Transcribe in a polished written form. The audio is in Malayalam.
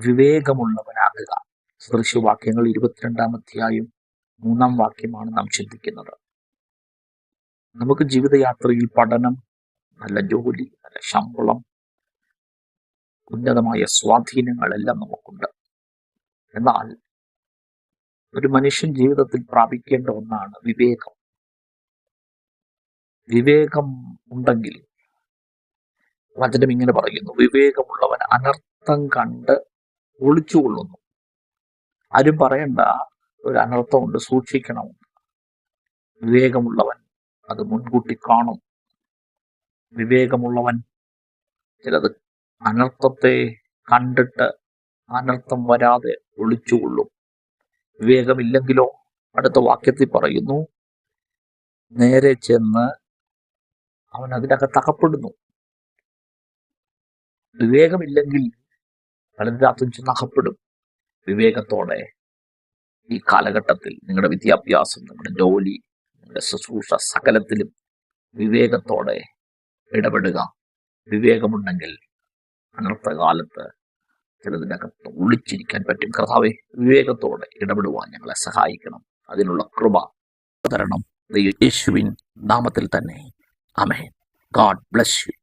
വിവേകമുള്ളവനാകുക. സദൃശവാക്യങ്ങൾ 22 അധ്യായം 3 വാക്യമാണ് നാം ചിന്തിക്കുന്നത്. നമുക്ക് ജീവിതയാത്രയിൽ പഠനം, നല്ല ജോലി, നല്ല ശമ്പളം, ഉന്നതമായ സ്വാധീനങ്ങളെല്ലാം നമുക്കുണ്ട്. എന്നാൽ ഒരു മനുഷ്യൻ ജീവിതത്തിൽ പ്രാപിക്കേണ്ട ഒന്നാണ് വിവേകം. വിവേകം ഉണ്ടെങ്കിൽ വചനം ഇങ്ങനെ പറയുന്നു, വിവേകമുള്ളവൻ അനർത്ഥം കണ്ട് ഒളിച്ചുകൊള്ളുന്നു. ആരും പറയണ്ട ഒരു അനർത്ഥമുണ്ട്, സൂക്ഷിക്കണം. വിവേകമുള്ളവൻ അത് മുൻകൂട്ടി കാണും. വിവേകമുള്ളവൻ ചിലത് അനർത്ഥത്തെ കണ്ടിട്ട് അനർത്ഥം വരാതെ ഒളിച്ചുകൊള്ളും. വിവേകമില്ലെങ്കിലോ അടുത്ത വാക്യത്തിൽ പറയുന്നു, നേരെ ചെന്ന് അവൻ അതിനകത്ത് അകപ്പെടുന്നു. വിവേകമില്ലെങ്കിൽ പലതിനകത്തും ചെന്ന് അകപ്പെടും. വിവേകത്തോടെ ഈ കാലഘട്ടത്തിൽ നിങ്ങളുടെ വിദ്യാഭ്യാസം, നിങ്ങളുടെ ജോലി, നിങ്ങളുടെ ശുശ്രൂഷ സകലത്തിലും വിവേകത്തോടെ ഇടപെടുക. വിവേകമുണ്ടെങ്കിൽ അനർത്ഥകാലത്ത് ചിലതിനകത്ത് ഒളിച്ചിരിക്കാൻ പറ്റും. കർത്താവേ, വിവേകത്തോടെ ഇടപെടുവാൻ ഞങ്ങളെ സഹായിക്കണം. അതിനുള്ള കൃപ തരണം. യേശുവിൻ നാമത്തിൽ തന്നെ. ആമേൻ. God bless U.